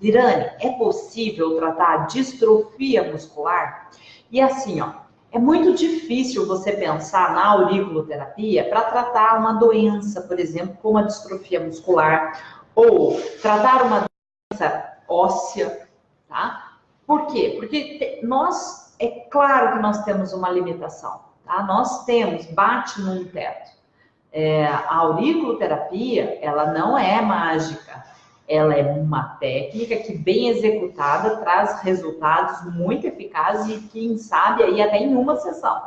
Lirane, é possível tratar distrofia muscular? E assim, ó, é muito difícil você pensar na auriculoterapia para tratar uma doença, por exemplo, como a distrofia muscular, ou tratar uma doença óssea, tá? Por quê? Porque é claro que nós temos uma limitação, tá? Nós temos, bate num teto. A auriculoterapia, ela não é mágica, ela é uma técnica que, bem executada, traz resultados muito eficazes e, quem sabe, aí até em uma sessão.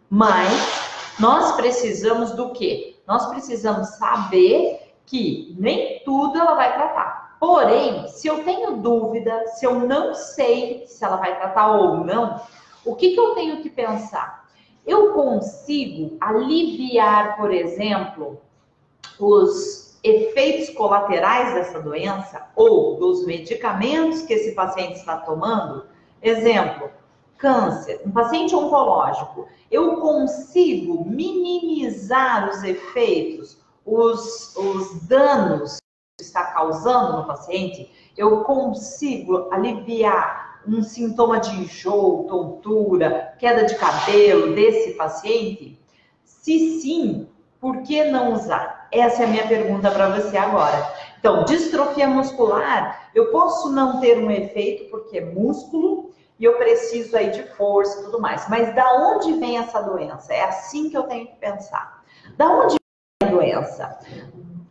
Mas nós precisamos do quê? Nós precisamos saber que nem tudo ela vai tratar. Porém, se eu tenho dúvida, se eu não sei se ela vai tratar ou não, o que eu tenho que pensar? Eu consigo aliviar, por exemplo, os efeitos colaterais dessa doença ou dos medicamentos que esse paciente está tomando? Exemplo, câncer, um paciente oncológico, eu consigo minimizar os efeitos, os danos que está causando no paciente? Eu consigo aliviar um sintoma de enjoo, tontura, queda de cabelo desse paciente? Se sim, por que não usar? Essa é a minha pergunta para você agora. Então, distrofia muscular, eu posso não ter um efeito porque é músculo e eu preciso aí de força e tudo mais. Mas da onde vem essa doença? É assim que eu tenho que pensar. Da onde vem a doença?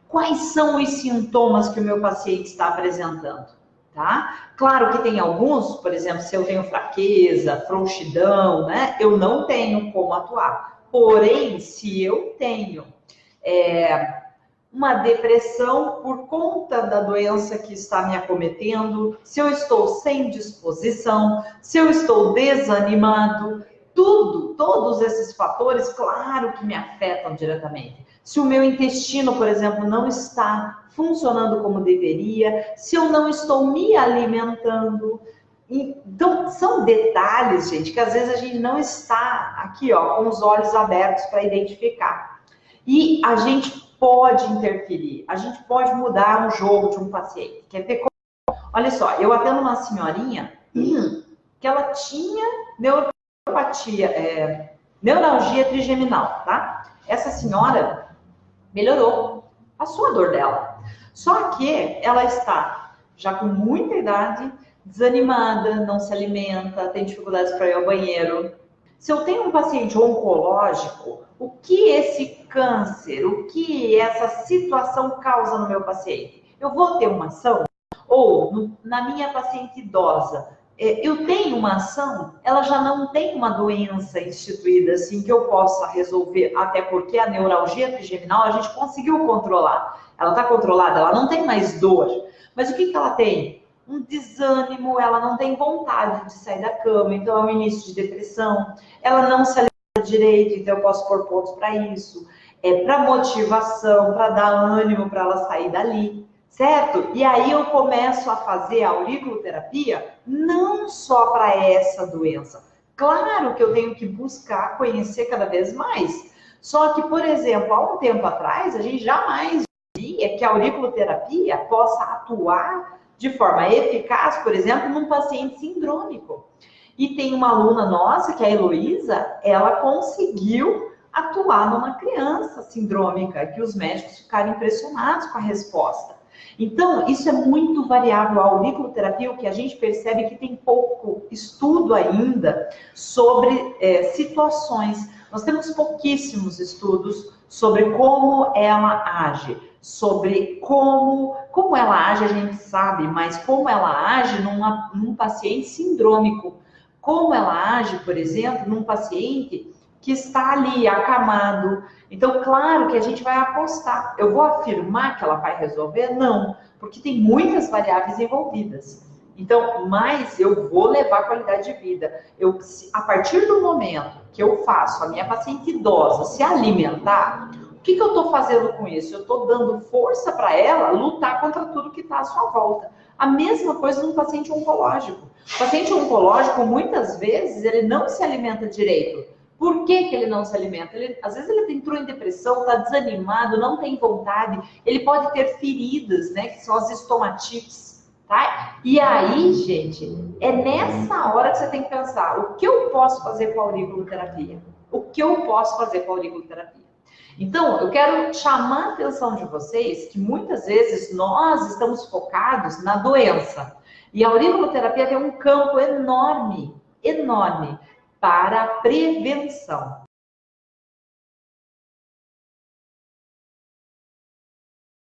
Quais são os sintomas que o meu paciente está apresentando? Tá? Claro que tem alguns, por exemplo, se eu tenho fraqueza, frouxidão, né? Eu não tenho como atuar. Porém, se eu tenho uma depressão por conta da doença que está me acometendo, se eu estou sem disposição, se eu estou desanimado, todos esses fatores, claro que me afetam diretamente. Se o meu intestino, por exemplo, não está funcionando como deveria, se eu não estou me alimentando. Então, são detalhes, gente, que às vezes a gente não está aqui, ó, com os olhos abertos para identificar. E a gente pode interferir, a gente pode mudar um jogo de um paciente. Quer ver como? Olha só, eu atendo uma senhorinha que ela tinha neuralgia trigeminal, tá? Essa senhora melhorou, passou a dor dela. Só que ela está já com muita idade, desanimada, não se alimenta, tem dificuldades para ir ao banheiro. Se eu tenho um paciente oncológico, o que esse câncer, o que essa situação causa no meu paciente? Eu vou ter uma ação? Ou na minha paciente idosa, eu tenho uma ação, ela já não tem uma doença instituída assim que eu possa resolver, até porque a neuralgia trigeminal a gente conseguiu controlar. Ela está controlada, ela não tem mais dor. Mas o que ela tem? Um desânimo, ela não tem vontade de sair da cama, então é um início de depressão. Ela não se alimenta direito, então eu posso pôr pontos para isso. Para motivação, para dar ânimo para ela sair dali. Certo? E aí eu começo a fazer a auriculoterapia não só para essa doença. Claro que eu tenho que buscar conhecer cada vez mais. Só que, por exemplo, há um tempo atrás, a gente jamais via que a auriculoterapia possa atuar de forma eficaz, por exemplo, num paciente sindrômico. E tem uma aluna nossa, que é a Heloísa, ela conseguiu atuar numa criança sindrômica, que os médicos ficaram impressionados com a resposta. Então, isso é muito variável. A auriculoterapia, o que a gente percebe é que tem pouco estudo ainda sobre situações. Nós temos pouquíssimos estudos sobre como ela age, sobre como ela age, a gente sabe, mas como ela age num paciente sindrômico. Como ela age, por exemplo, num paciente que está ali acamado. Então, claro que a gente vai apostar. Eu vou afirmar que ela vai resolver? Não, porque tem muitas variáveis envolvidas. Então, mas eu vou levar qualidade de vida. A partir do momento que eu faço a minha paciente idosa se alimentar, o que eu estou fazendo com isso? Eu estou dando força para ela lutar contra tudo que está à sua volta. A mesma coisa no paciente oncológico. O paciente oncológico, muitas vezes, ele não se alimenta direito. Por que ele não se alimenta? Às vezes ele entrou em depressão, está desanimado, não tem vontade. Ele pode ter feridas, né, que são as estomatites. tá? E aí, gente, é nessa hora que você tem que pensar, o que eu posso fazer com a auriculoterapia? O que eu posso fazer com a auriculoterapia? Então, eu quero chamar a atenção de vocês que muitas vezes nós estamos focados na doença. E a auriculoterapia tem um campo enorme, enorme para a prevenção.